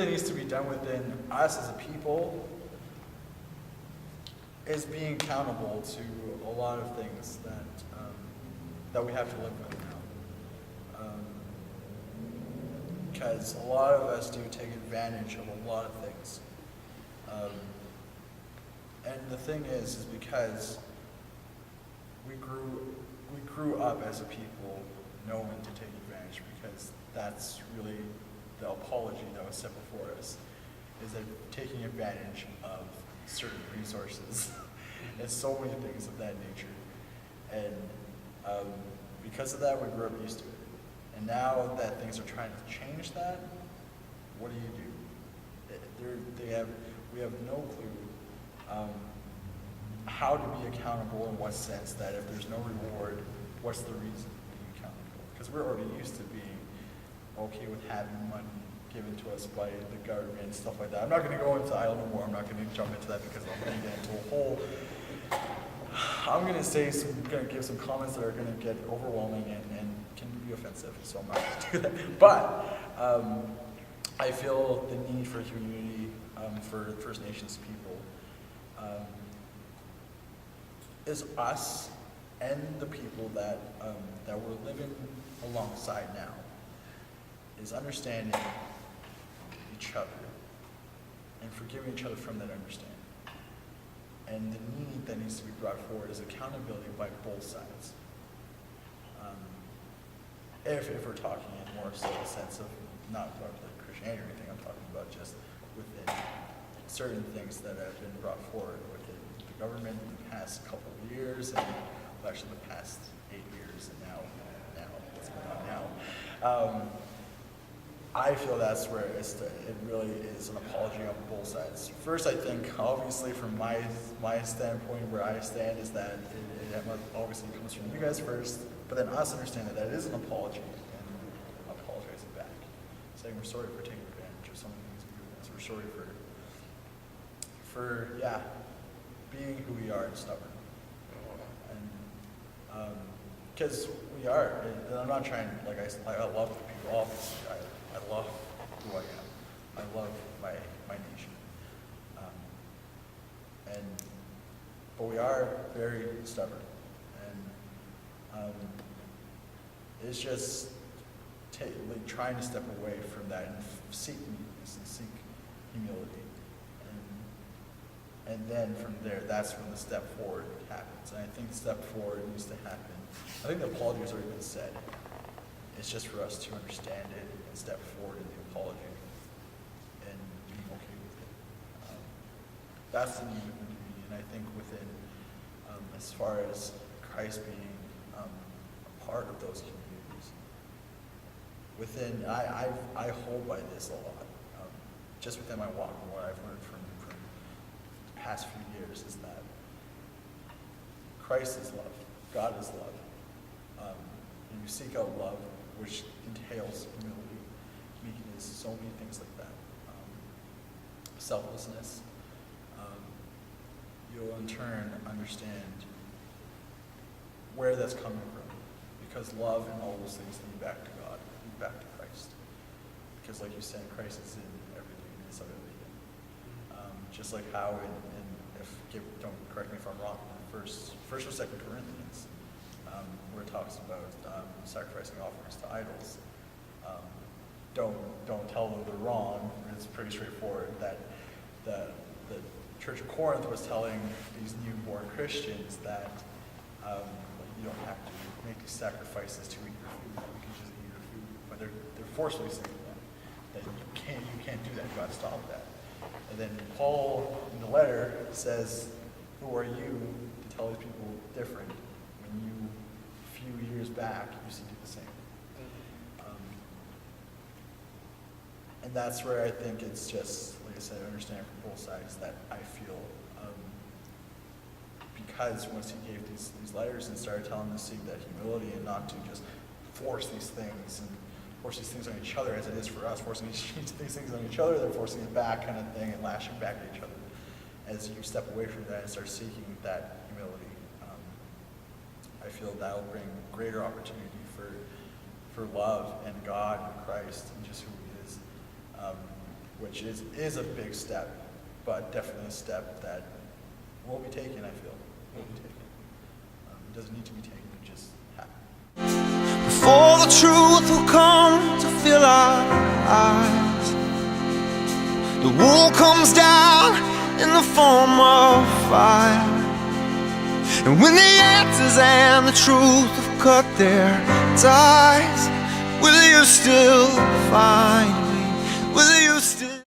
needs to be done within us as a people is being accountable to a lot of things that we have to live with now. Because a lot of us do take advantage of a lot of things. And the thing is because we grew up as a people knowing to take advantage, because that's really the apology that was set before us, is that taking advantage of certain resources and so many things of that nature. And because of that, we grew up used to it. And now that things are trying to change that, what do? We have no clue how to be accountable in what sense, that if there's no reward, what's the reason to be accountable? Because we're already used to being okay with having money given to us by the government and stuff like that. I'm not going to go into, I don't know more, I'm not going to jump into that because I'm going to get into a whole, I'm going to give some comments that are going to get overwhelming and can be offensive, so I'm not going to do that. But I feel the need for community for First Nations people is us and the people that we're living alongside now, is understanding each other and forgiving each other from that understanding. And the need that needs to be brought forward is accountability by both sides. If we're talking in more so the sense of not about like Christianity or anything, I'm talking about just within certain things that have been brought forward within the government in the past couple of years, and well, actually the past 8 years, and now what's going on now. I feel that's where it really is an apology on both sides. First, I think, obviously, from my standpoint, where I stand, is that it obviously comes from you guys first, but then us understanding that it is an apology and apologizing back, saying we're sorry for taking advantage of some of the things we've given us. We're sorry for being who we are and stubborn. And because we are, and I'm not trying, I love the people, obviously. I love who I am. I love my nation. But we are very stubborn. And it's just trying to step away from that and seek meekness and seek humility. And then from there, that's when the step forward happens. And I think the step forward needs to happen. I think the apology has already been said. It's just for us to understand it and step forward in the apology and being okay with it. That's the need of the community. And I think within, as far as Christ being a part of those communities, within, I hold by this a lot. Just within my walk and what I've learned from the past few years is that Christ is love. God is love. And you seek out love, which entails humility, meekness, so many things like that. Selflessness. You'll in turn understand where that's coming from. Because love and all those things lead back to God, lead back to Christ. Because like you said, Christ is in everything, and is of everything. Just like how don't correct me if I'm wrong, First or Second Corinthians, where it talks about sacrificing offerings to idols. Don't tell them they're wrong. It's pretty straightforward that the Church of Corinth was telling these newborn Christians that you don't have to make these sacrifices to eat your food. You can just eat your food. But they're forcefully saying that you can't do that. You got to stop that. And then Paul in the letter says, "Who are you to tell these people different when you, a few years back, used to do the same?" And that's where I think it's just, like I said, understanding from both sides that I feel, because once he gave these letters and started telling them to seek that humility and not to just force these things and force these things on each other as it is for us, forcing these things on each other, then forcing it back kind of thing and lashing back at each other. As you step away from that and start seeking that humility, I feel that'll bring greater opportunity for love and God and Christ and just who he is. which is a big step, but definitely a step that will be taken, I feel. Will be taken. It doesn't need to be taken, it just happens. Before the truth will come to fill our eyes, the wool comes down in the form of fire. And when the answers and the truth have cut their ties, will you still find me? Will you